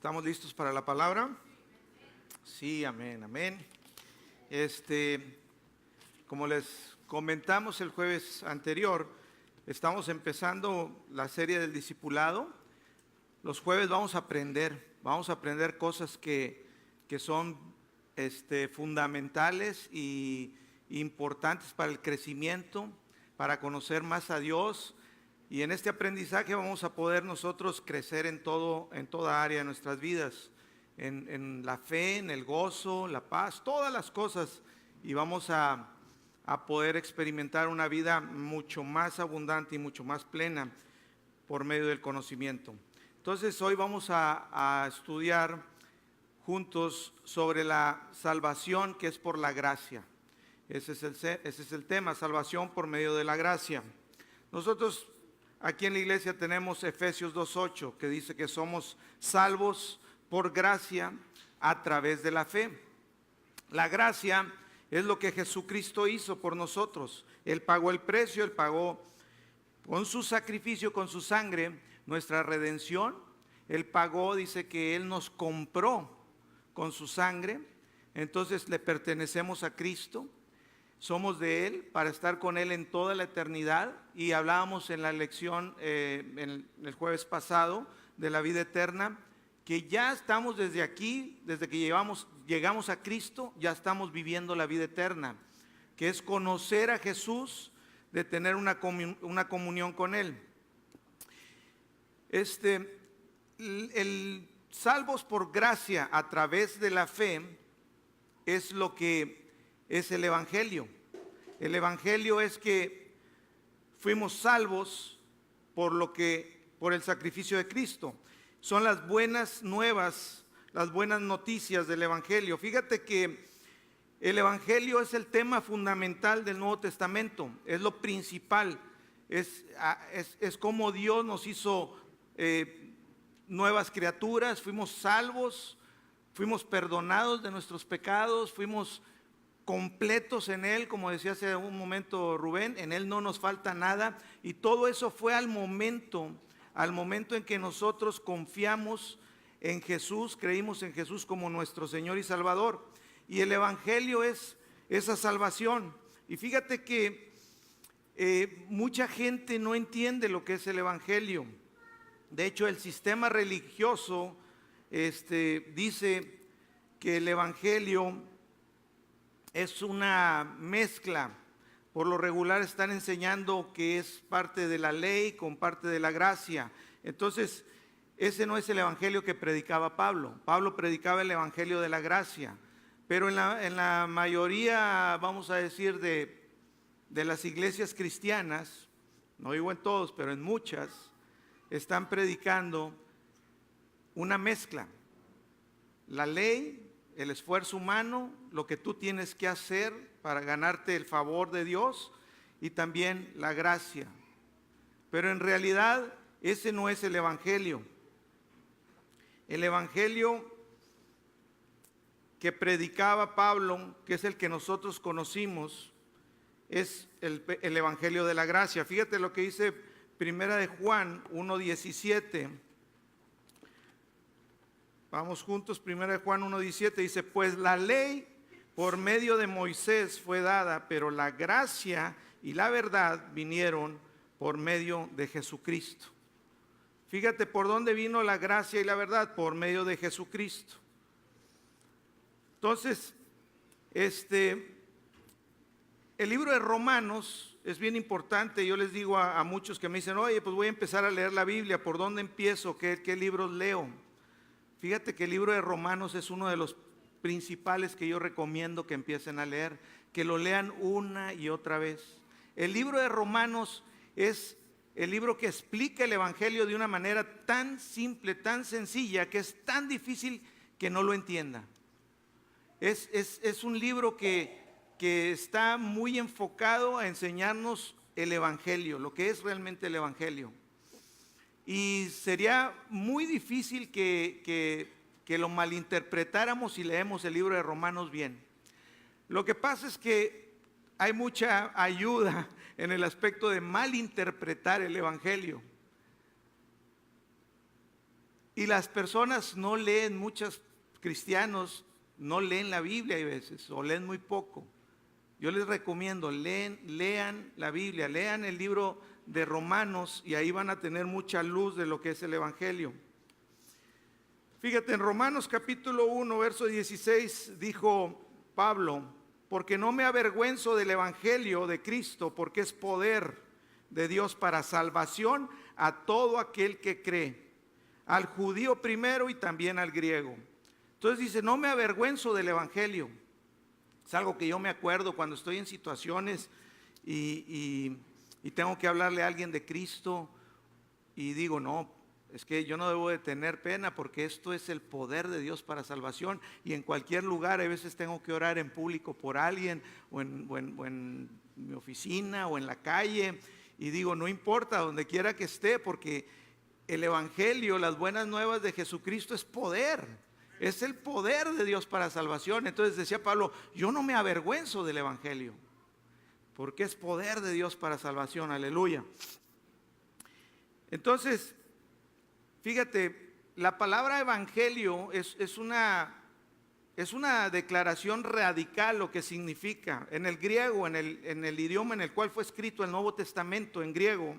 ¿Estamos listos para la palabra? Sí, amén, amén. Como les comentamos el jueves anterior, estamos empezando la serie del discipulado. Los jueves vamos a aprender cosas que son fundamentales y importantes para el crecimiento, para conocer más a Dios. Y en este aprendizaje vamos a poder nosotros crecer en toda área de nuestras vidas, en la fe, en el gozo, la paz, todas las cosas. Y vamos a poder experimentar una vida mucho más abundante y mucho más plena por medio del conocimiento. Entonces hoy vamos a estudiar juntos sobre la salvación que es por la gracia. Ese es el tema, salvación por medio de la gracia. Nosotros aquí en la iglesia tenemos Efesios 2:8, que dice que somos salvos por gracia a través de la fe. La gracia es lo que Jesucristo hizo por nosotros. Él pagó el precio, Él pagó con su sacrificio, con su sangre, nuestra redención. Él pagó, dice que Él nos compró con su sangre. Entonces le pertenecemos a Cristo. Somos de Él para estar con Él en toda la eternidad. Y hablábamos en la lección en el jueves pasado de la vida eterna, que ya estamos desde aquí, desde que llegamos a Cristo, ya estamos viviendo la vida eterna, que es conocer a Jesús, de tener una comunión con Él. El salvos por gracia a través de la fe es lo que es el Evangelio. El Evangelio es que fuimos salvos por el sacrificio de Cristo. Son las buenas nuevas, las buenas noticias del Evangelio. Fíjate que el Evangelio es el tema fundamental del Nuevo Testamento, es lo principal, es como Dios nos hizo nuevas criaturas, fuimos salvos, fuimos perdonados de nuestros pecados, fuimos completos en Él, como decía hace un momento Rubén, en Él no nos falta nada, y todo eso fue al momento en que nosotros confiamos en Jesús, creímos en Jesús como nuestro Señor y Salvador. Y el Evangelio es esa salvación. Y fíjate que mucha gente no entiende lo que es el Evangelio. De hecho, el sistema religioso dice que el Evangelio es una mezcla. Por lo regular están enseñando que es parte de la ley con parte de la gracia. Entonces, ese no es el evangelio que predicaba Pablo. Pablo predicaba el evangelio de la gracia. Pero en la mayoría, vamos a decir, de las iglesias cristianas, no digo en todos, pero en muchas, están predicando una mezcla. La ley, el esfuerzo humano, lo que tú tienes que hacer para ganarte el favor de Dios, y también la gracia. Pero en realidad ese no es el evangelio. El evangelio que predicaba Pablo, que es el que nosotros conocimos, es el evangelio de la gracia. Fíjate lo que dice Primera de Juan 1:17. Vamos juntos, 1 Juan 1:17, dice, pues la ley por medio de Moisés fue dada, pero la gracia y la verdad vinieron por medio de Jesucristo. Fíjate por dónde vino la gracia y la verdad, por medio de Jesucristo. Entonces, el libro de Romanos es bien importante. Yo les digo a muchos que me dicen, oye, pues voy a empezar a leer la Biblia, ¿por dónde empiezo? ¿Qué libros leo? Fíjate que el libro de Romanos es uno de los principales que yo recomiendo que empiecen a leer, que lo lean una y otra vez. El libro de Romanos es el libro que explica el evangelio de una manera tan simple, tan sencilla, que es tan difícil que no lo entienda. Es un libro que está muy enfocado a enseñarnos el evangelio, lo que es realmente el evangelio. Y sería muy difícil que lo malinterpretáramos si leemos el libro de Romanos bien. Lo que pasa es que hay mucha ayuda en el aspecto de malinterpretar el evangelio. Y las personas no leen, muchos cristianos no leen la Biblia hay veces, o leen muy poco. Yo les recomiendo, lean la Biblia, lean el libro de Romanos y ahí van a tener mucha luz de lo que es el Evangelio. Fíjate, en Romanos capítulo 1, verso 16, dijo Pablo: porque no me avergüenzo del Evangelio de Cristo, porque es poder de Dios para salvación a todo aquel que cree, al judío primero y también al griego. Entonces dice, no me avergüenzo del Evangelio. Es algo que yo me acuerdo cuando estoy en situaciones y tengo que hablarle a alguien de Cristo y digo, no, es que yo no debo de tener pena porque esto es el poder de Dios para salvación, y en cualquier lugar a veces tengo que orar en público por alguien o en mi oficina o en la calle, y digo, no importa donde quiera que esté, porque el Evangelio, las buenas nuevas de Jesucristo es poder, es el poder de Dios para salvación. Entonces decía Pablo, yo no me avergüenzo del Evangelio porque es poder de Dios para salvación, aleluya. Entonces, fíjate, la palabra evangelio es una declaración radical lo que significa. En el griego, en el idioma en el cual fue escrito el Nuevo Testamento, en griego,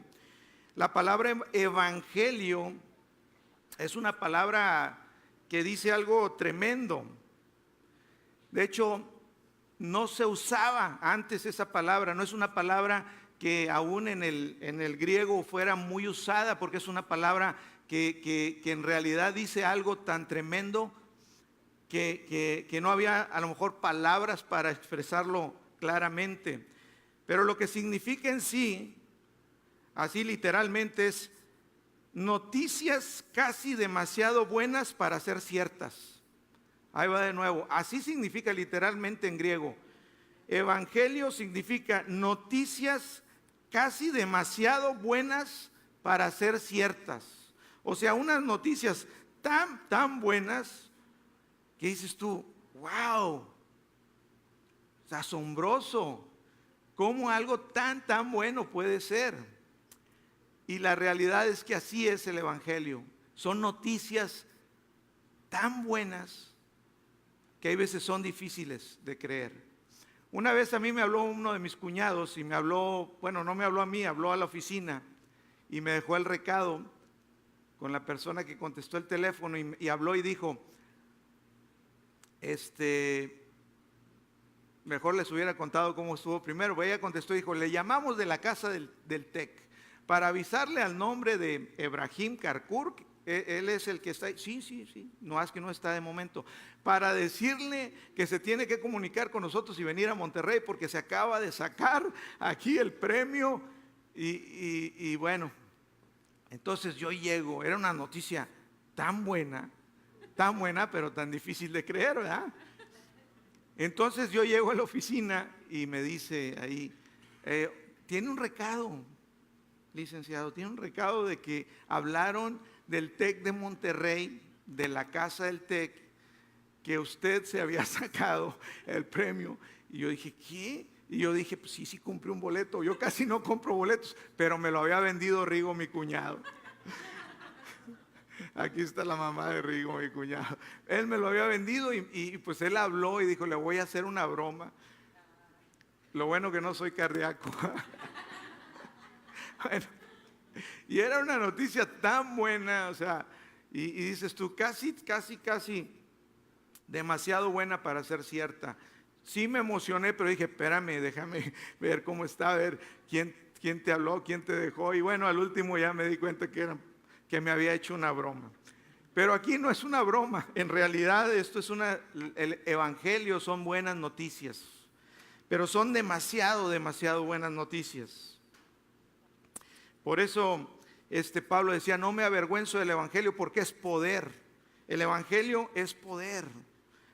la palabra evangelio es una palabra que dice algo tremendo. De hecho, no se usaba antes esa palabra, no es una palabra que aún en el griego fuera muy usada, porque es una palabra que en realidad dice algo tan tremendo que no había a lo mejor palabras para expresarlo claramente. Pero lo que significa en sí, así literalmente, es noticias casi demasiado buenas para ser ciertas. Ahí va de nuevo, así significa literalmente en griego. Evangelio significa noticias casi demasiado buenas para ser ciertas. O sea, unas noticias tan buenas que dices tú, wow, es asombroso, ¿cómo algo tan bueno puede ser? Y la realidad es que así es el Evangelio. Son noticias tan buenas que hay veces son difíciles de creer. Una vez a mí me habló uno de mis cuñados y me habló, bueno, no me habló a mí, habló a la oficina y me dejó el recado con la persona que contestó el teléfono y habló y dijo, mejor les hubiera contado cómo estuvo primero. Ella contestó y dijo, le llamamos de la casa del TEC para avisarle al nombre de Ebrahim Karkur, él es el que está ahí. Sí, no es que no está de momento, para decirle que se tiene que comunicar con nosotros y venir a Monterrey porque se acaba de sacar aquí el premio y bueno, entonces yo llego, era una noticia tan buena, pero tan difícil de creer, ¿verdad? Entonces yo llego a la oficina y me dice ahí, tiene un recado, licenciado, tiene un recado de que hablaron del TEC de Monterrey, de la casa del TEC, que usted se había sacado el premio. Y yo dije, ¿qué? Y yo dije, pues sí compré un boleto. Yo casi no compro boletos, pero me lo había vendido Rigo, mi cuñado. Aquí está la mamá de Rigo, mi cuñado. Él me lo había vendido y pues él habló y dijo, le voy a hacer una broma. Lo bueno que no soy cardíaco. Bueno, y era una noticia tan buena, o sea, y dices tú, casi demasiado buena para ser cierta. Sí me emocioné, pero dije, espérame, déjame ver cómo está, a ver quién te habló, quién te dejó. Y bueno, al último ya me di cuenta que me había hecho una broma. Pero aquí no es una broma, en realidad esto es el Evangelio, son buenas noticias, pero son demasiado buenas noticias. Por eso Pablo decía, no me avergüenzo del Evangelio porque es poder. El Evangelio es poder.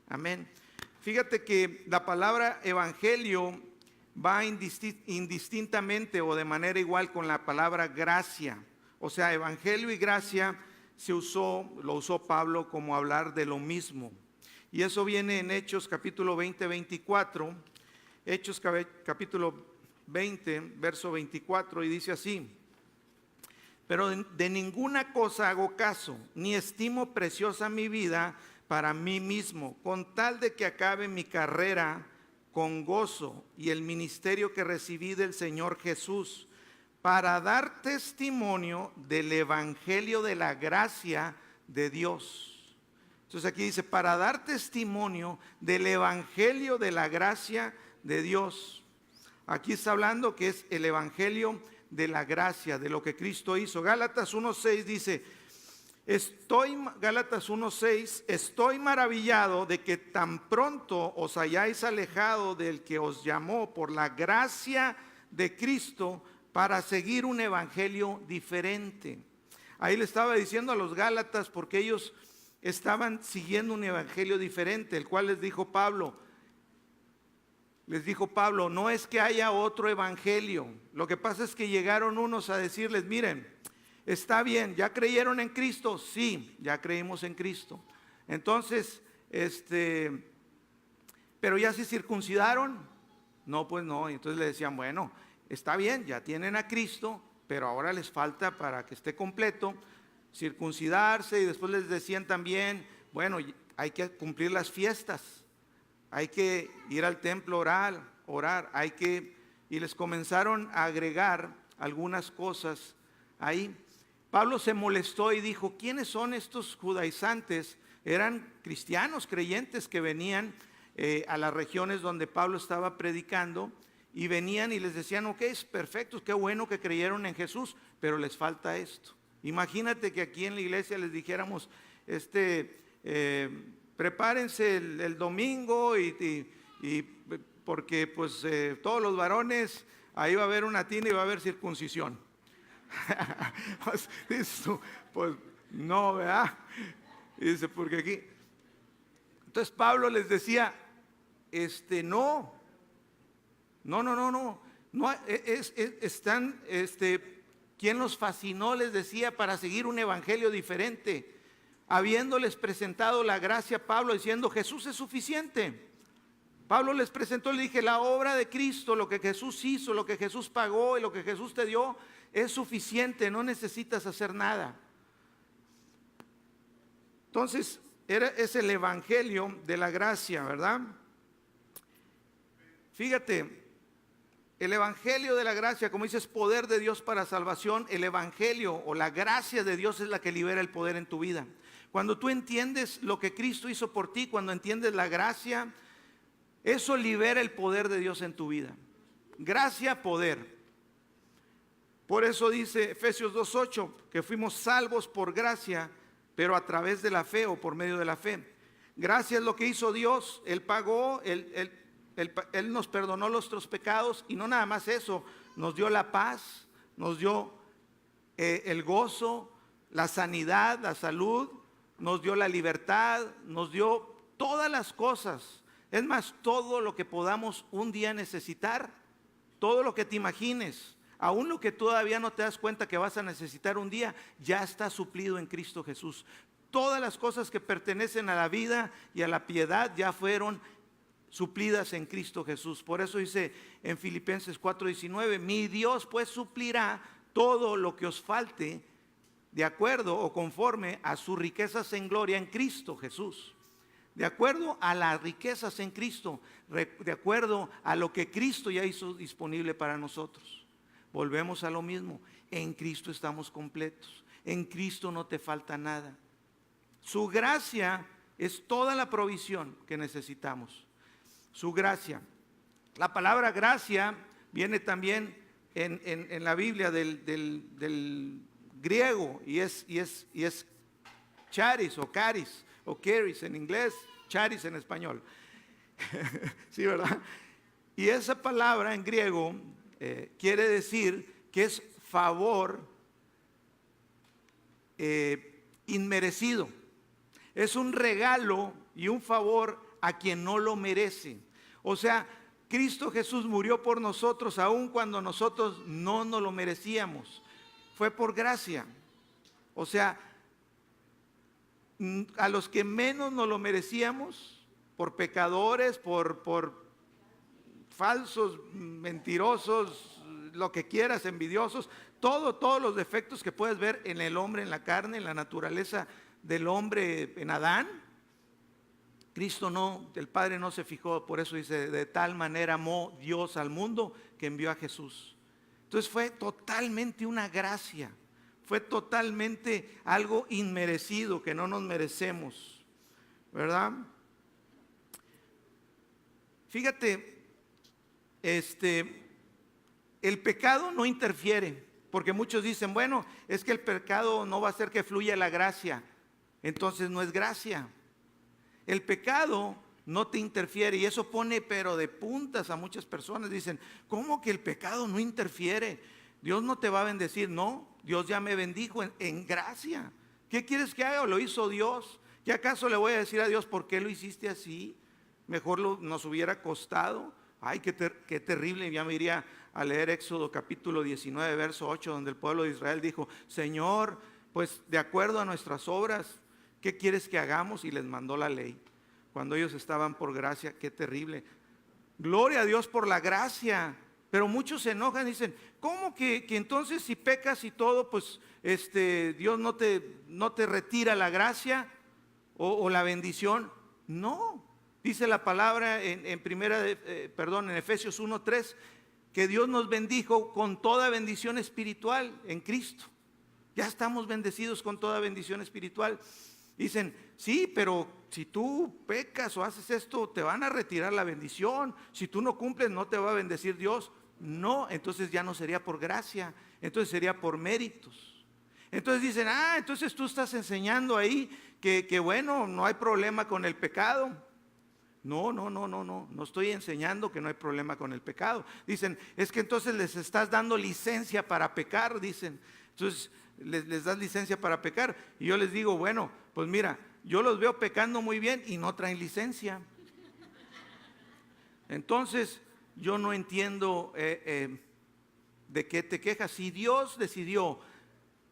Amén. Fíjate que la palabra Evangelio va indistintamente o de manera igual con la palabra gracia. O sea, Evangelio y gracia lo usó Pablo como hablar de lo mismo. Y eso viene en Hechos capítulo 20, 24. Hechos capítulo 20, verso 24, y dice así. pero de ninguna cosa hago caso, ni estimo preciosa mi vida para mí mismo, con tal de que acabe mi carrera con gozo y el ministerio que recibí del Señor Jesús, para dar testimonio del evangelio de la gracia de Dios. Entonces aquí dice, para dar testimonio del evangelio de la gracia de Dios. Aquí está hablando que es el evangelio de la gracia, de lo que Cristo hizo. Gálatas 1:6 dice, Gálatas 1:6, estoy maravillado de que tan pronto os hayáis alejado del que os llamó por la gracia de Cristo para seguir un evangelio diferente. Ahí le estaba diciendo a los Gálatas porque ellos estaban siguiendo un evangelio diferente, el cual les dijo Pablo, no es que haya otro evangelio, lo que pasa es que llegaron unos a decirles, miren, está bien, ¿ya creyeron en Cristo? Sí, ya creímos en Cristo. Entonces, pero ya se circuncidaron. No, pues no. Y entonces le decían, bueno, está bien, ya tienen a Cristo, pero ahora les falta para que esté completo circuncidarse. Y después les decían también, bueno, hay que cumplir las fiestas, hay que ir al templo orar, y les comenzaron a agregar algunas cosas ahí. Pablo se molestó y dijo, ¿quiénes son estos judaizantes? Eran cristianos creyentes que venían a las regiones donde Pablo estaba predicando, y venían y les decían, ok, es perfecto, qué bueno que creyeron en Jesús, pero les falta esto. Imagínate que aquí en la iglesia les dijéramos, prepárense el domingo y porque pues todos los varones, ahí va a haber una tina y va a haber circuncisión. Pues no, ¿verdad? Dice, porque aquí. Entonces Pablo les decía, no, están, ¿quién los fascinó? Les decía, para seguir un evangelio diferente, habiéndoles presentado la gracia a Pablo, diciendo, Jesús es suficiente. Pablo les presentó, le dije, la obra de Cristo, lo que Jesús hizo, lo que Jesús pagó y lo que Jesús te dio, es suficiente, no necesitas hacer nada. Entonces, es el evangelio de la gracia, ¿verdad? Fíjate, el evangelio de la gracia, como dice, es poder de Dios para salvación. El evangelio o la gracia de Dios es la que libera el poder en tu vida. Cuando tú entiendes lo que Cristo hizo por ti, cuando entiendes la gracia, eso libera el poder de Dios en tu vida. Gracia, poder. Por eso dice Efesios 2:8 que fuimos salvos por gracia, pero a través de la fe o por medio de la fe. Gracia es lo que hizo Dios. Él pagó, Él nos perdonó nuestros pecados, y no nada más eso, nos dio la paz, nos dio el gozo, la sanidad, la salud, nos dio la libertad, nos dio todas las cosas. Es más, todo lo que podamos un día necesitar, todo lo que te imagines, aún lo que todavía no te das cuenta que vas a necesitar un día, ya está suplido en Cristo Jesús. Todas las cosas que pertenecen a la vida y a la piedad ya fueron suplidas en Cristo Jesús. Por eso dice en Filipenses 4:19, mi Dios pues suplirá todo lo que os falte de acuerdo o conforme a sus riquezas en gloria en Cristo Jesús. De acuerdo a las riquezas en Cristo, de acuerdo a lo que Cristo ya hizo disponible para nosotros. Volvemos a lo mismo, en Cristo estamos completos, en Cristo no te falta nada. Su gracia es toda la provisión que necesitamos. Su gracia. La palabra gracia viene también en la Biblia del griego, y es charis o caris o charis en inglés, charis en español. Sí, ¿verdad? Y esa palabra en griego quiere decir que es favor inmerecido. Es un regalo y un favor a quien no lo merece. O sea, Cristo Jesús murió por nosotros aun cuando nosotros no nos lo merecíamos. Fue por gracia. O sea, a los que menos nos lo merecíamos, por pecadores, por falsos, mentirosos, lo que quieras, envidiosos, todos los defectos que puedes ver en el hombre, en la carne, en la naturaleza del hombre, en Adán. Cristo no, el Padre no se fijó, por eso dice, de tal manera amó Dios al mundo que envió a Jesús. Entonces fue totalmente una gracia, fue totalmente algo inmerecido que no nos merecemos, ¿verdad? Fíjate, el pecado no interfiere, porque muchos dicen, bueno, es que el pecado no va a hacer que fluya la gracia, entonces no es gracia. El pecado no te interfiere y eso pone pero de puntas a muchas personas. Dicen, ¿cómo que el pecado no interfiere? Dios no te va a bendecir. No, Dios ya me bendijo en gracia. ¿Qué quieres que haga? Lo hizo Dios. ¿Qué acaso le voy a decir a Dios por qué lo hiciste así? Mejor nos hubiera costado. Ay, qué terrible. Ya me iría a leer Éxodo capítulo 19, verso 8, donde el pueblo de Israel dijo, Señor, pues de acuerdo a nuestras obras, ¿qué quieres que hagamos? Y les mandó la ley. Cuando ellos estaban por gracia, qué terrible. Gloria a Dios por la gracia. Pero muchos se enojan y dicen, ¿cómo que entonces si pecas y todo, pues Dios no te retira la gracia o la bendición? No. Dice la palabra en Efesios 1:3, que Dios nos bendijo con toda bendición espiritual en Cristo. Ya estamos bendecidos con toda bendición espiritual. Dicen, sí, pero si tú pecas o haces esto, te van a retirar la bendición. Si tú no cumples, no te va a bendecir Dios. No, entonces ya no sería por gracia, entonces sería por méritos. Entonces dicen, entonces tú estás enseñando ahí que bueno, no hay problema con el pecado. No estoy enseñando que no hay problema con el pecado. Dicen, es que entonces les estás dando licencia para pecar, dicen. Entonces les das licencia para pecar. Y yo les digo, bueno, pues mira, yo los veo pecando muy bien y no traen licencia. Entonces yo no entiendo de qué te quejas. Si Dios decidió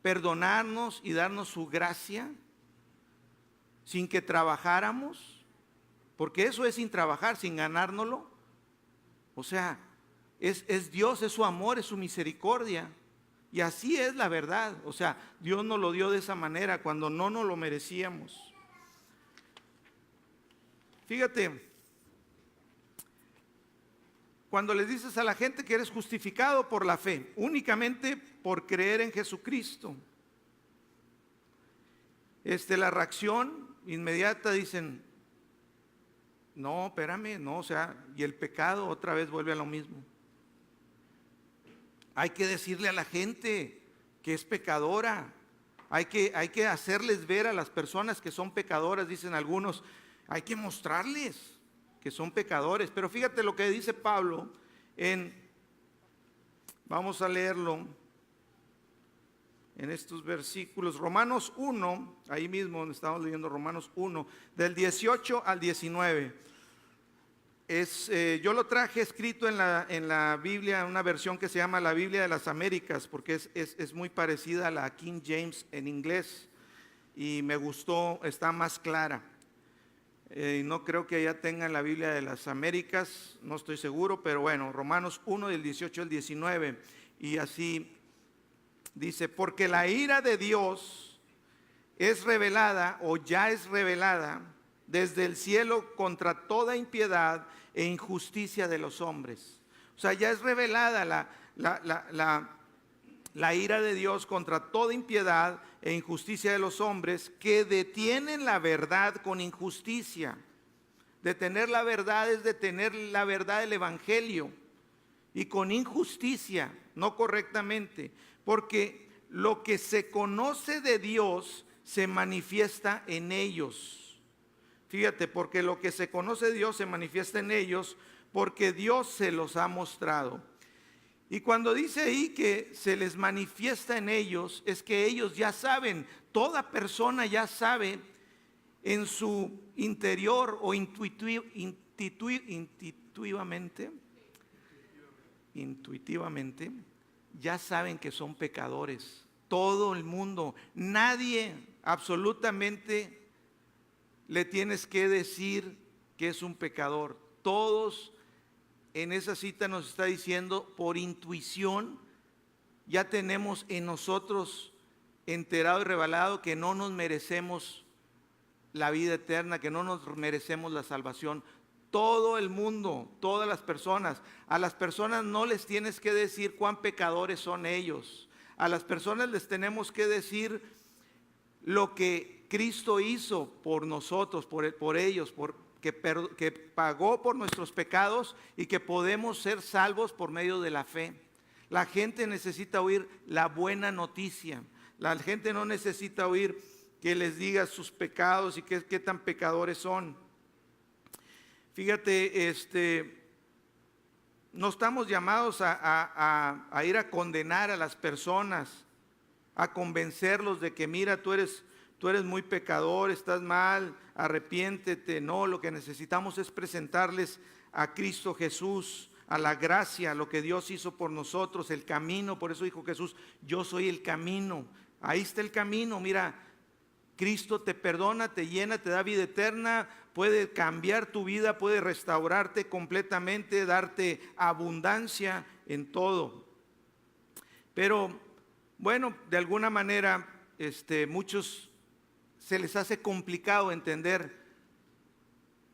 perdonarnos y darnos su gracia sin que trabajáramos, porque eso es sin trabajar, sin ganárnoslo. O sea, es Dios, es su amor, es su misericordia. Y así es la verdad. O sea, Dios nos lo dio de esa manera cuando no nos lo merecíamos. Fíjate, cuando les dices a la gente que eres justificado por la fe, únicamente por creer en Jesucristo, la reacción inmediata dicen, no, espérame, no, o sea, y el pecado otra vez vuelve a lo mismo. Hay que decirle a la gente que es pecadora. Hay que hacerles ver a las personas que son pecadoras, dicen algunos. Hay que mostrarles que son pecadores. Pero fíjate lo que dice Pablo vamos a leerlo en estos versículos. Romanos 1, ahí mismo estamos leyendo Romanos 1, del 18 al 19. Yo lo traje escrito en la Biblia, una versión que se llama la Biblia de las Américas, porque es muy parecida a la King James en inglés y me gustó, está más clara. No creo que ya tengan la Biblia de las Américas, no estoy seguro, pero bueno, Romanos 1 del 18 al 19, y así dice, porque la ira de Dios es revelada o ya es revelada desde el cielo contra toda impiedad e injusticia de los hombres. O sea, ya es revelada la ira de Dios contra toda impiedad e injusticia de los hombres que detienen la verdad con injusticia. Detener la verdad es detener la verdad del Evangelio, y con injusticia, no correctamente, porque lo que se conoce de Dios se manifiesta en ellos. Fíjate, porque lo que se conoce de Dios se manifiesta en ellos, porque Dios se los ha mostrado. Y cuando dice ahí que se les manifiesta en ellos, es que ellos ya saben, toda persona ya sabe en su interior o intuitivamente, ya saben que son pecadores. Todo el mundo, nadie absolutamente le tienes que decir que es un pecador. Todos en esa cita nos está diciendo, por intuición, ya tenemos en nosotros enterado y revelado que no nos merecemos la vida eterna, que no nos merecemos la salvación. Todo el mundo, todas las personas, a las personas no les tienes que decir cuán pecadores son ellos. A las personas les tenemos que decir lo que Cristo hizo por nosotros, por ellos, que pagó por nuestros pecados y que podemos ser salvos por medio de la fe. La gente necesita oír la buena noticia. La gente no necesita oír que les diga sus pecados y qué tan pecadores son. Fíjate, no estamos llamados a ir a condenar a las personas, a convencerlos de que mira, tú eres muy pecador, estás mal, arrepiéntete. No, lo que necesitamos es presentarles a Cristo Jesús, a la gracia, lo que Dios hizo por nosotros, el camino. Por eso dijo Jesús, yo soy el camino. Ahí está el camino, mira, Cristo te perdona, te llena, te da vida eterna, puede cambiar tu vida, puede restaurarte completamente, darte abundancia en todo. Pero bueno, de alguna manera, muchos se les hace complicado entender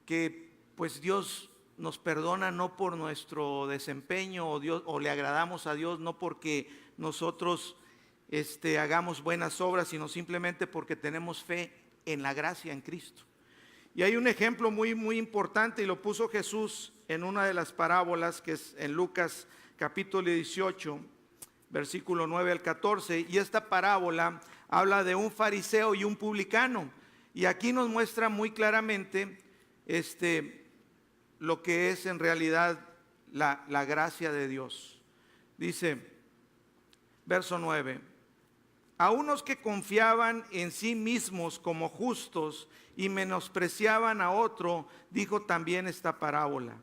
que pues Dios nos perdona no por nuestro desempeño o le agradamos a Dios, no porque nosotros hagamos buenas obras, sino simplemente porque tenemos fe en la gracia en Cristo. Y hay un ejemplo muy, muy importante, y lo puso Jesús en una de las parábolas, que es en Lucas capítulo 18, versículo 9 al 14, y esta parábola habla de un fariseo y un publicano, y aquí nos muestra muy claramente lo que es en realidad la gracia de Dios. Dice, verso 9, a unos que confiaban en sí mismos como justos y menospreciaban a otro, dijo también esta parábola.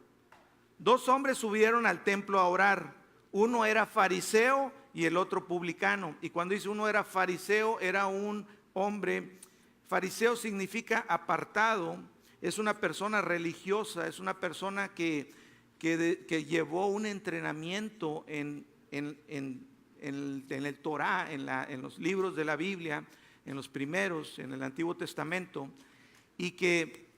Dos hombres subieron al templo a orar, uno era fariseo y el otro publicano. Y cuando dice uno era fariseo, era un hombre, fariseo significa apartado, es una persona religiosa, es una persona que llevó un entrenamiento en el Torá, en los libros de la Biblia, en los primeros, en el Antiguo Testamento, y que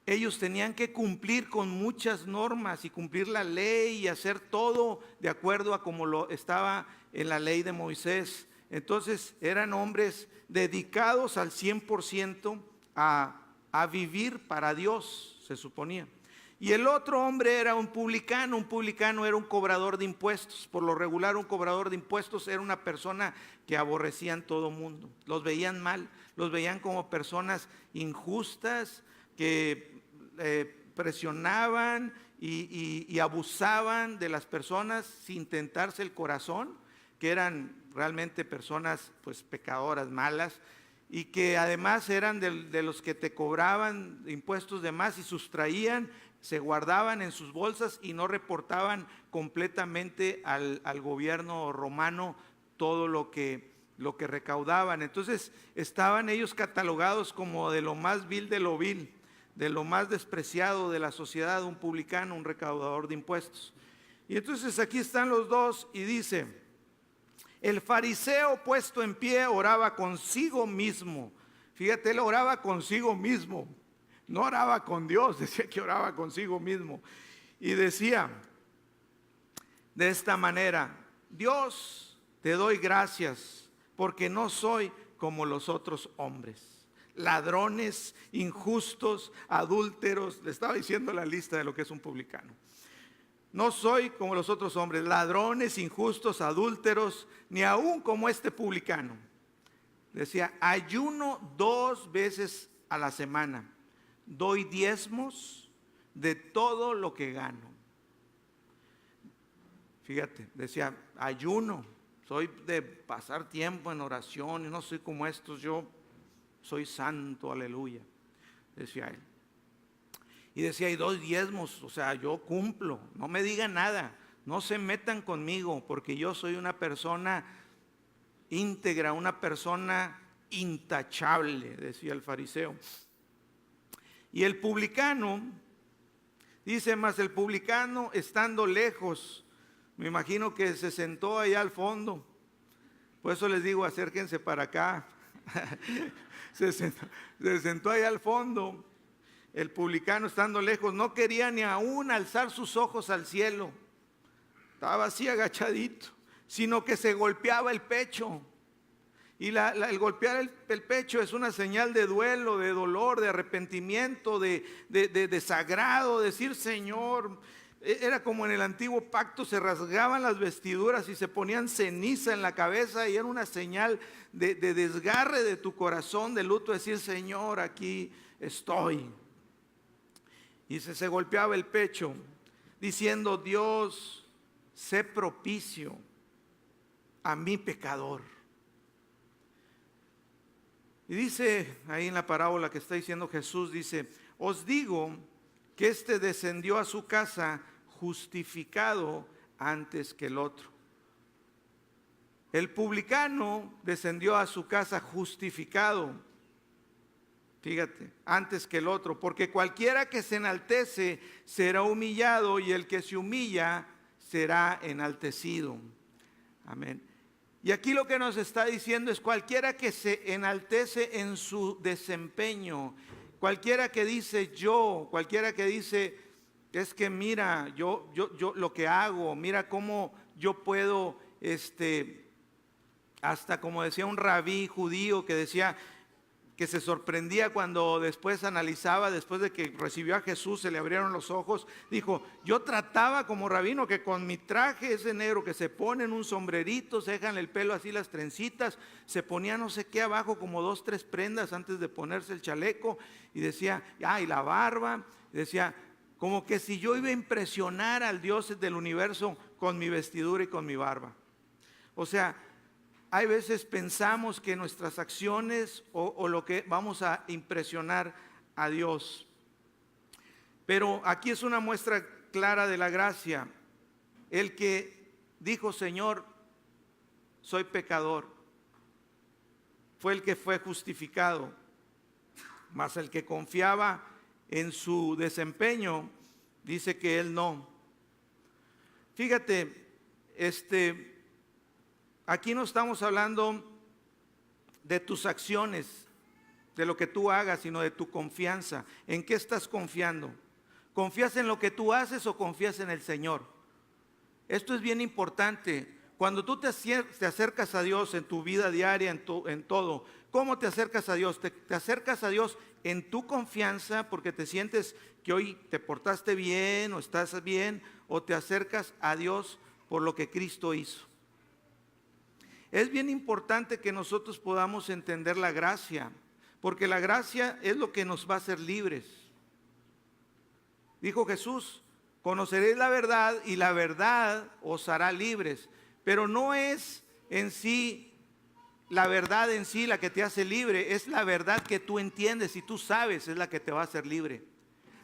ellos tenían que cumplir con muchas normas y cumplir la ley y hacer todo de acuerdo a como lo estaba en la ley de Moisés. Entonces eran hombres dedicados al 100% a vivir para Dios, se suponía. Y el otro hombre era un publicano era un cobrador de impuestos. Por lo regular, un cobrador de impuestos era una persona que aborrecían todo mundo. Los veían mal, los veían como personas injustas, que presionaban y abusaban de las personas sin tentarse el corazón, que eran realmente personas pues pecadoras, malas, y que además eran de los que te cobraban impuestos de más y sustraían, se guardaban en sus bolsas y no reportaban completamente al gobierno romano todo lo que recaudaban. Entonces estaban ellos catalogados como de lo más vil de lo vil, de lo más despreciado de la sociedad, un publicano, un recaudador de impuestos. Y entonces aquí están los dos y dice, el fariseo puesto en pie oraba consigo mismo. Fíjate, él oraba consigo mismo, no oraba con Dios, decía que oraba consigo mismo. Y decía de esta manera, Dios, te doy gracias porque no soy como los otros hombres, ladrones, injustos, adúlteros. Le estaba diciendo la lista de lo que es un publicano. No soy como los otros hombres, ladrones, injustos, adúlteros, ni aún como este publicano. Decía, ayuno 2 veces a la semana, doy diezmos de todo lo que gano. Fíjate, decía, ayuno, soy de pasar tiempo en oración y no soy como estos, yo soy santo, aleluya, decía él. Y decía, y doy diezmos, o sea, yo cumplo, no me digan nada, no se metan conmigo, porque yo soy una persona íntegra, una persona intachable, decía el fariseo. Y el publicano Dice, mas el publicano estando lejos, me imagino que se sentó allá al fondo. Por eso les digo, acérquense para acá. Se sentó allá al fondo. El publicano estando lejos no quería ni aún alzar sus ojos al cielo. Estaba así agachadito, sino que se golpeaba el pecho. Y el golpear el pecho es una señal de duelo, de dolor, de arrepentimiento, de desagrado. Decir, Señor, era como en el antiguo pacto, se rasgaban las vestiduras y se ponían ceniza en la cabeza, y era una señal de desgarre de tu corazón, de luto. Decir, Señor, aquí estoy. Y se golpeaba el pecho diciendo, Dios, sé propicio a mi pecador. Y dice ahí en la parábola que está diciendo Jesús, dice, os digo que este descendió a su casa justificado antes que el otro. El publicano descendió a su casa justificado, fíjate, antes que el otro, porque cualquiera que se enaltece será humillado, y el que se humilla será enaltecido. Amén. Y aquí lo que nos está diciendo es, cualquiera que se enaltece en su desempeño, cualquiera que dice yo, cualquiera que dice, es que mira, yo lo que hago, mira cómo yo puedo, hasta como decía un rabí judío que decía, que se sorprendía cuando después analizaba, después de que recibió a Jesús, se le abrieron los ojos, dijo, yo trataba como rabino que con mi traje ese negro que se ponen un sombrerito, se dejan el pelo así, las trencitas, se ponía no sé qué abajo, como 2, 3 prendas antes de ponerse el chaleco, y decía, y la barba, decía, como que si yo iba a impresionar al Dios del universo con mi vestidura y con mi barba. O sea, hay veces pensamos que nuestras acciones o lo que vamos a impresionar a Dios. Pero aquí es una muestra clara de la gracia. El que dijo, Señor, soy pecador, fue el que fue justificado. Mas el que confiaba en su desempeño, dice que él no. Fíjate, aquí no estamos hablando de tus acciones, de lo que tú hagas, sino de tu confianza. ¿En qué estás confiando? ¿Confías en lo que tú haces o confías en el Señor? Esto es bien importante. Cuando tú te acercas a Dios en tu vida diaria, en todo, ¿cómo te acercas a Dios? Te acercas a Dios en tu confianza porque te sientes que hoy te portaste bien o estás bien, o te acercas a Dios por lo que Cristo hizo. Es bien importante que nosotros podamos entender la gracia, porque la gracia es lo que nos va a hacer libres. Dijo Jesús, conoceréis la verdad y la verdad os hará libres. Pero no es en sí la verdad en sí la que te hace libre, es la verdad que tú entiendes y tú sabes es la que te va a hacer libre.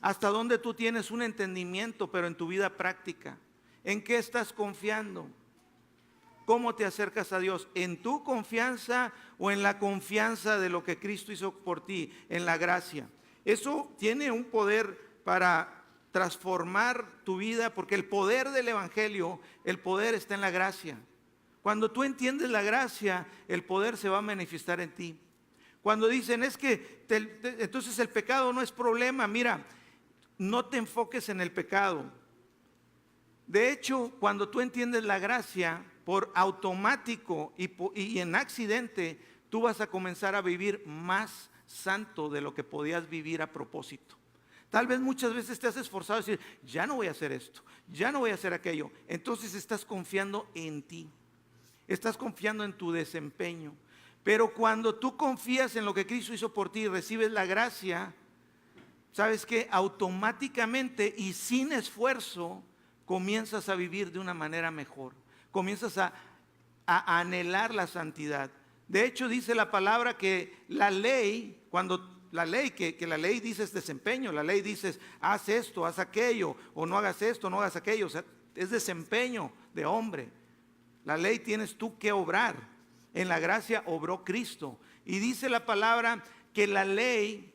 Hasta donde tú tienes un entendimiento, pero en tu vida práctica, ¿en qué estás confiando? ¿Cómo te acercas a Dios? ¿En tu confianza o en la confianza de lo que Cristo hizo por ti, en la gracia? Eso tiene un poder para transformar tu vida, porque el poder del Evangelio, el poder está en la gracia. Cuando tú entiendes la gracia, el poder se va a manifestar en ti. Cuando dicen, es que entonces el pecado no es problema, mira, no te enfoques en el pecado. De hecho, cuando tú entiendes la gracia, por automático y en accidente, tú vas a comenzar a vivir más santo de lo que podías vivir a propósito. Tal vez muchas veces te has esforzado a decir, ya no voy a hacer esto, ya no voy a hacer aquello. Entonces estás confiando en ti, estás confiando en tu desempeño. Pero cuando tú confías en lo que Cristo hizo por ti y recibes la gracia, ¿sabes qué? Automáticamente y sin esfuerzo comienzas a vivir de una manera mejor. Comienzas a anhelar la santidad. De hecho, dice la palabra que la ley, cuando la ley, que la ley dice es desempeño, la ley dice haz esto, haz aquello, o no hagas esto, no hagas aquello, o sea, es desempeño de hombre. La ley tienes tú que obrar. En la gracia obró Cristo. Y dice la palabra que la ley,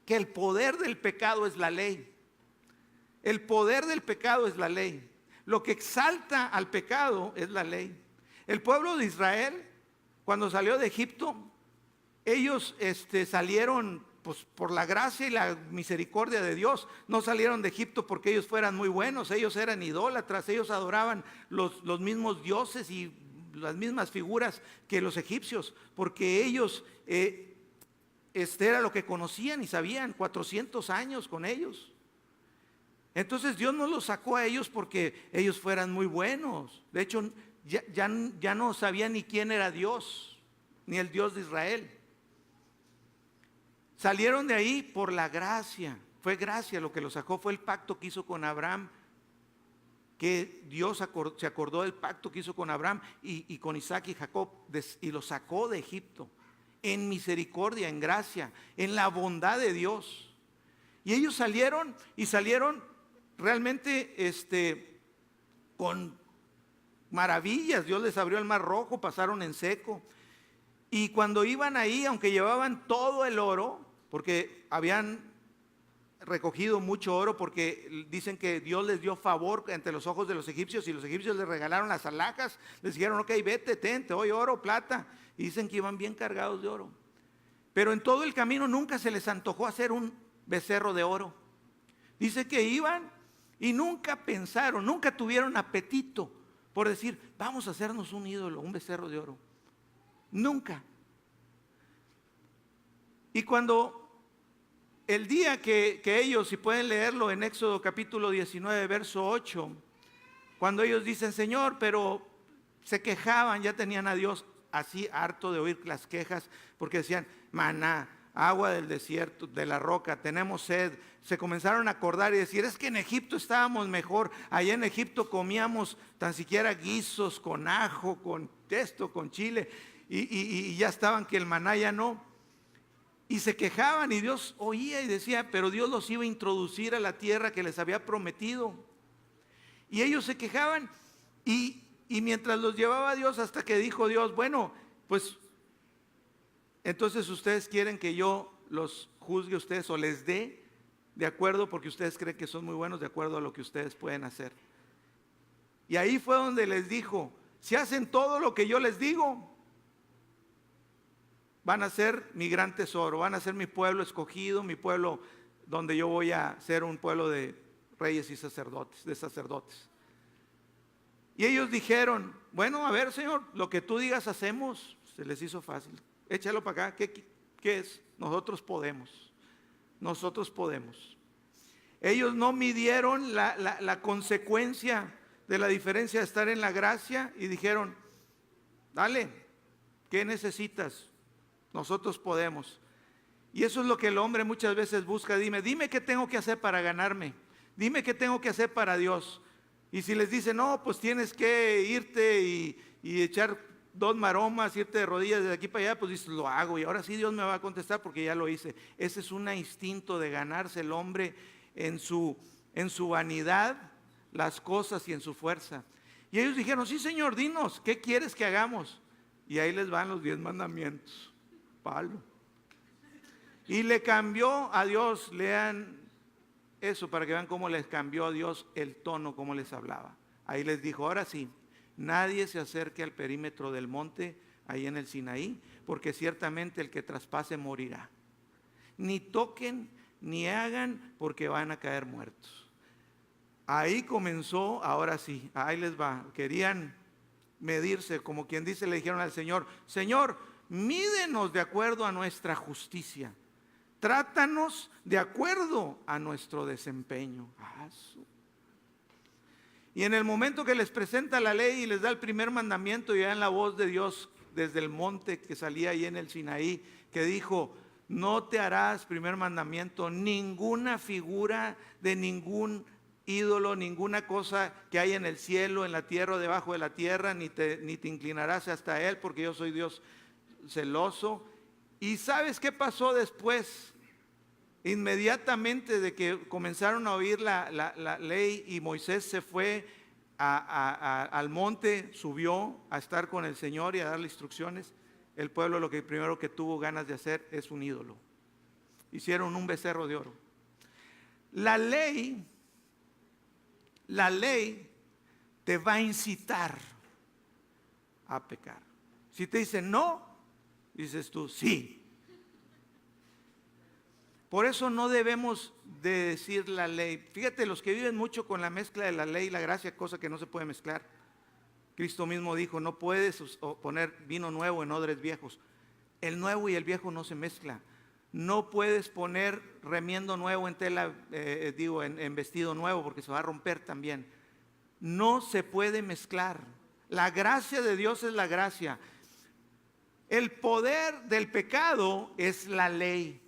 que el poder del pecado es la ley. El poder del pecado es la ley. Lo que exalta al pecado es la ley. El pueblo de Israel, cuando salió de Egipto, ellos salieron pues, por la gracia y la misericordia de Dios. No salieron de Egipto porque ellos fueran muy buenos. Ellos eran idólatras, ellos adoraban los mismos dioses y las mismas figuras que los egipcios, porque ellos era lo que conocían y sabían, 400 años con ellos. Entonces Dios no los sacó a ellos porque ellos fueran muy buenos. De hecho, ya no sabían ni quién era Dios, ni el Dios de Israel. Salieron de ahí por la gracia. Fue gracia lo que los sacó, fue el pacto que hizo con Abraham, que Dios se acordó del pacto que hizo con Abraham y con Isaac y Jacob, y los sacó de Egipto en misericordia, en gracia, en la bondad de Dios. Y ellos salieron realmente con maravillas. Dios les abrió el mar rojo, pasaron en seco. Y cuando iban ahí, aunque llevaban todo el oro, porque habían recogido mucho oro, porque dicen que Dios les dio favor ante los ojos de los egipcios, y los egipcios les regalaron las alhajas, les dijeron, ok, vete, te doy oro, plata, y dicen que iban bien cargados de oro. Pero en todo el camino nunca se les antojó hacer un becerro de oro. Dice que iban y nunca pensaron, nunca tuvieron apetito por decir, vamos a hacernos un ídolo, un becerro de oro. Nunca. Y cuando el día que ellos, si pueden leerlo en Éxodo capítulo 19, verso 8, cuando ellos dicen, Señor, pero se quejaban, ya tenían a Dios así harto de oír las quejas, porque decían, maná, agua del desierto, de la roca, tenemos sed. Se comenzaron a acordar y decir, es que en Egipto estábamos mejor, allá en Egipto comíamos tan siquiera guisos con ajo, con esto, con chile, y ya estaban que el maná ya no. Y se quejaban y Dios oía y decía, pero Dios los iba a introducir a la tierra que les había prometido. Y ellos se quejaban y mientras los llevaba Dios, hasta que dijo Dios, bueno, pues entonces ustedes quieren que yo los juzgue a ustedes o les dé de acuerdo, porque ustedes creen que son muy buenos, de acuerdo a lo que ustedes pueden hacer. Y ahí fue donde les dijo, si hacen todo lo que yo les digo, van a ser mi gran tesoro, van a ser mi pueblo escogido, mi pueblo donde yo voy a ser un pueblo de reyes y sacerdotes, de sacerdotes. Y ellos dijeron, bueno, a ver, Señor, lo que tú digas hacemos. Se les hizo fácil. Échalo para acá. ¿Qué es? Nosotros podemos. Nosotros podemos. Ellos no midieron la consecuencia de la diferencia de estar en la gracia y dijeron, dale, ¿qué necesitas? Nosotros podemos. Y eso es lo que el hombre muchas veces busca. Dime qué tengo que hacer para ganarme. Dime qué tengo que hacer para Dios. Y si les dice, no, pues tienes que irte y echar 2 maromas, irte de rodillas de aquí para allá, pues dices, lo hago. Y ahora sí Dios me va a contestar porque ya lo hice. Ese es un instinto de ganarse el hombre en su vanidad, las cosas y en su fuerza. Y ellos dijeron, sí, Señor, dinos, ¿qué quieres que hagamos? Y ahí les van los 10 mandamientos. Palo. Y le cambió a Dios, lean eso para que vean cómo les cambió a Dios el tono, cómo les hablaba. Ahí les dijo, ahora sí, nadie se acerque al perímetro del monte, ahí en el Sinaí, porque ciertamente el que traspase morirá. Ni toquen, ni hagan, porque van a caer muertos. Ahí comenzó, ahora sí, ahí les va. Querían medirse, como quien dice, le dijeron al Señor, Señor, mídenos de acuerdo a nuestra justicia. Trátanos de acuerdo a nuestro desempeño. Y en el momento que les presenta la ley y les da el primer mandamiento, y en la voz de Dios desde el monte que salía ahí en el Sinaí, que dijo, no te harás, primer mandamiento, ninguna figura de ningún ídolo, ninguna cosa que hay en el cielo, en la tierra o debajo de la tierra, ni te inclinarás hasta él, porque yo soy Dios celoso. ¿Y sabes qué pasó después? Inmediatamente de que comenzaron a oír la ley y Moisés se fue al monte, subió a estar con el Señor y a darle instrucciones, el pueblo lo que primero que tuvo ganas de hacer es un ídolo. Hicieron un becerro de oro. La ley la ley te va a incitar a pecar. Si te dicen no, dices tú sí. Por eso no debemos de decir la ley. Fíjate, los que viven mucho con la mezcla de la ley y la gracia, cosa que no se puede mezclar. Cristo mismo dijo, no puedes poner vino nuevo en odres viejos. El nuevo y el viejo no se mezcla. No puedes poner remiendo nuevo en tela, en vestido nuevo, porque se va a romper también. No se puede mezclar. La gracia de Dios es la gracia. El poder del pecado es la ley.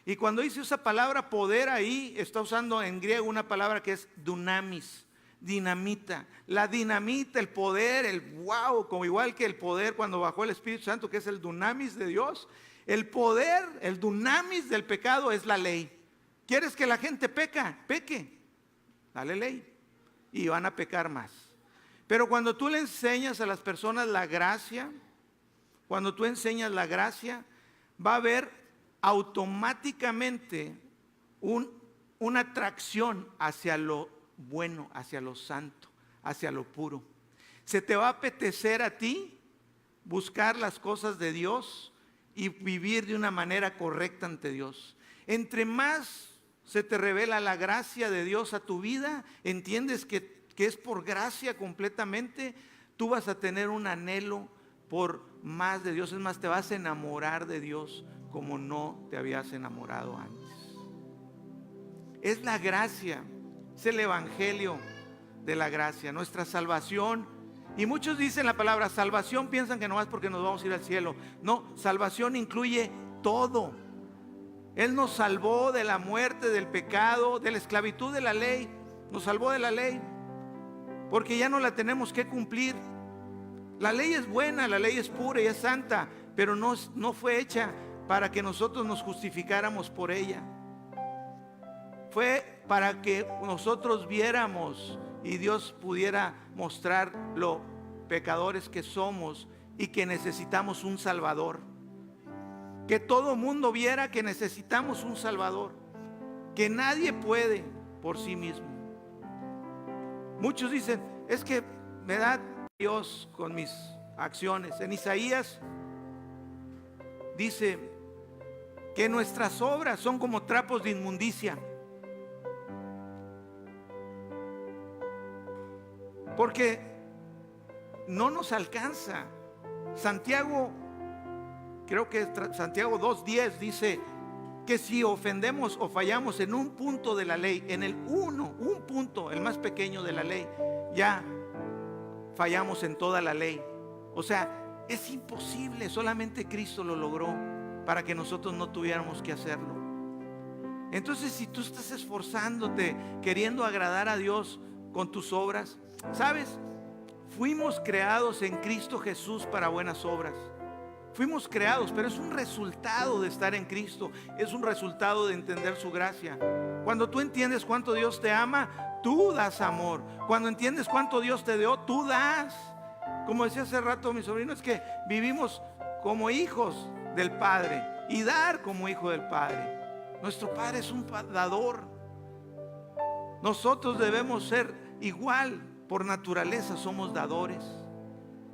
Y cuando dice esa palabra poder ahí, está usando en griego una palabra que es dunamis, dinamita. La dinamita, el poder, el wow, como igual que el poder cuando bajó el Espíritu Santo, que es el dunamis de Dios. El poder, el dunamis del pecado es la ley. ¿Quieres que la gente peque? Dale ley. Y van a pecar más. Pero cuando tú le enseñas a las personas la gracia, cuando tú enseñas la gracia, va a haber automáticamente una atracción hacia lo bueno, hacia lo santo, hacia lo puro. Se te va a apetecer a ti buscar las cosas de Dios y vivir de una manera correcta ante Dios. Entre más se te revela la gracia de Dios a tu vida, entiendes que es por gracia completamente, tú vas a tener un anhelo por más de Dios. Es más, te vas a enamorar de Dios como no te habías enamorado antes. Es la gracia, es el evangelio de la gracia, nuestra salvación. Y muchos dicen la palabra salvación, piensan que no es porque nos vamos a ir al cielo. No, salvación incluye todo. Él nos salvó de la muerte, del pecado, de la esclavitud de la ley. Nos salvó de la ley, porque ya no la tenemos que cumplir. La ley es buena, la ley es pura y es santa, pero no fue hecha para que nosotros nos justificáramos por ella. Fue para que nosotros viéramos y Dios pudiera mostrar lo pecadores que somos y que necesitamos un Salvador. Que todo mundo viera que necesitamos un Salvador, que nadie puede por sí mismo. Muchos dicen, es que me da Dios con mis acciones. En Isaías dice que nuestras obras son como trapos de inmundicia, porque no nos alcanza. Santiago, creo que Santiago 2:10 dice que si ofendemos o fallamos en un punto de la ley, en un punto, el más pequeño de la ley, ya fallamos en toda la ley. O sea, es imposible, solamente Cristo lo logró para que nosotros no tuviéramos que hacerlo. Entonces, si tú estás esforzándote, queriendo agradar a Dios con tus obras, ¿sabes? Fuimos creados en Cristo Jesús para buenas obras. Fuimos creados, pero es un resultado de estar en Cristo. Es un resultado de entender su gracia. Cuando tú entiendes cuánto Dios te ama, tú das amor. Cuando entiendes cuánto Dios te dio, tú das. Como decía hace rato mi sobrino, es que vivimos como hijos del Padre y dar como hijo del Padre. Nuestro Padre es un dador. Nosotros debemos ser igual, por naturaleza somos dadores.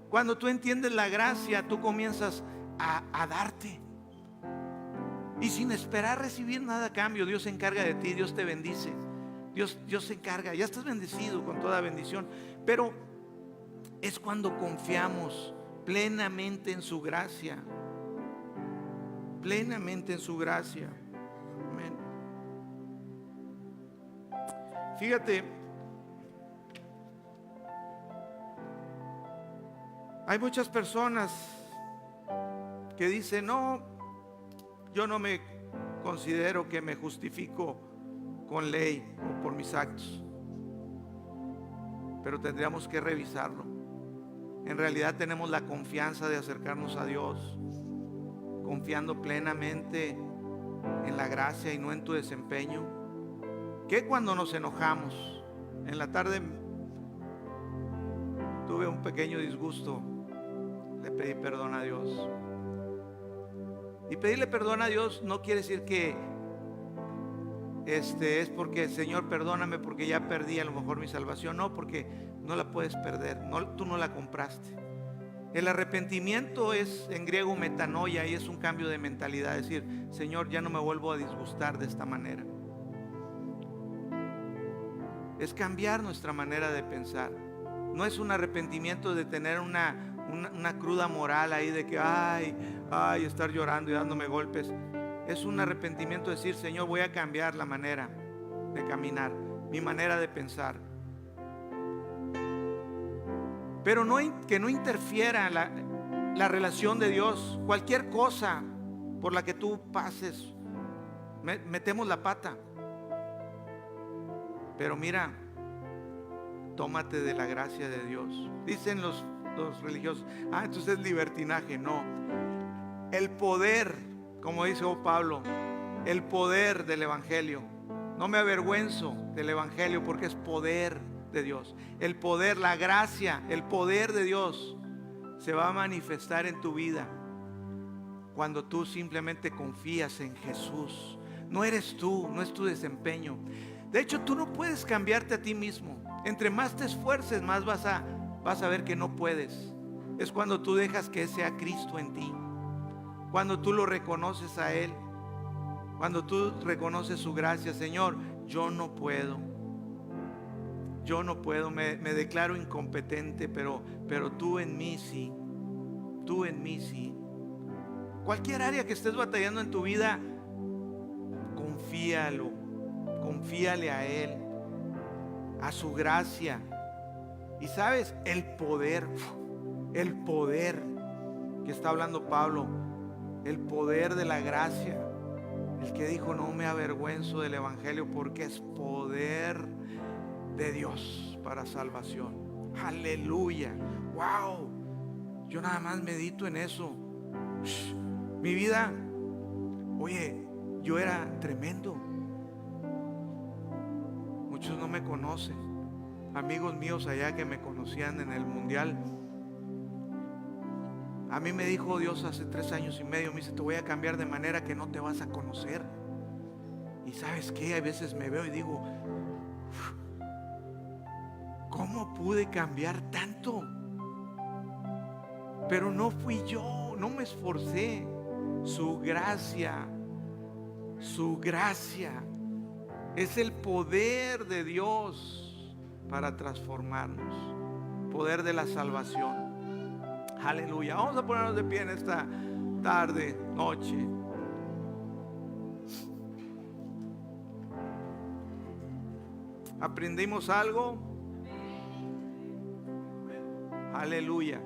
Cuando tú entiendes la gracia, tú comienzas a darte. Y sin esperar recibir nada a cambio, Dios se encarga de ti, Dios te bendice. Dios se encarga, ya estás bendecido con toda bendición. Pero es cuando confiamos plenamente en su gracia. Plenamente en su gracia. Amén. Fíjate, hay muchas personas que dicen, no, yo no me considero que me justifico con ley o por mis actos. Pero tendríamos que revisarlo. En realidad tenemos la confianza de acercarnos a Dios, confiando plenamente en la gracia y no en tu desempeño. Que cuando nos enojamos, en la tarde tuve un pequeño disgusto, le pedí perdón a Dios. Y pedirle perdón a Dios no quiere decir que es porque, Señor, perdóname porque ya perdí a lo mejor mi salvación. No, porque no la puedes perder, no, tú no la compraste. El arrepentimiento es en griego metanoia y es un cambio de mentalidad. Es decir, Señor, ya no me vuelvo a disgustar de esta manera. Es cambiar nuestra manera de pensar. No es un arrepentimiento de tener una cruda moral ahí de que estar llorando y dándome golpes. Es un arrepentimiento de decir, Señor, voy a cambiar la manera de caminar, mi manera de pensar. Pero que no interfiera la relación de Dios. Cualquier cosa por la que tú pases, metemos la pata. Pero mira, tómate de la gracia de Dios. Dicen los religiosos, entonces es libertinaje. No, el poder, como dice Pablo, el poder del evangelio. No me avergüenzo del evangelio porque es poder de Dios. El poder, la gracia, el poder de Dios se va a manifestar en tu vida cuando tú simplemente confías en Jesús. No eres tú, no es tu desempeño. De hecho, tú no puedes cambiarte a ti mismo. Entre más te esfuerces, más vas a ver que no puedes. Es cuando tú dejas que sea Cristo en ti, cuando tú lo reconoces a Él, cuando tú reconoces su gracia. Señor, yo no puedo, me declaro incompetente, pero tú en mí sí, tú en mí sí. Cualquier área que estés batallando en tu vida, confíale a Él, a su gracia. Y sabes, el poder que está hablando Pablo, el poder de la gracia, el que dijo, no me avergüenzo del evangelio porque es poder de Dios para salvación. Aleluya. Wow. Yo nada más medito en eso. Mi vida, oye, yo era tremendo. Muchos no me conocen. Amigos míos allá que me conocían en el mundial. A mí me dijo Dios hace 3 años y medio, me dice, te voy a cambiar de manera que no te vas a conocer. Y ¿sabes qué? A veces me veo y digo, ¿cómo pude cambiar tanto? Pero no fui yo, no me esforcé. Su gracia es el poder de Dios para transformarnos, poder de la salvación. Aleluya. Vamos a ponernos de pie en esta tarde, noche. ¿Aprendimos algo? Aleluya.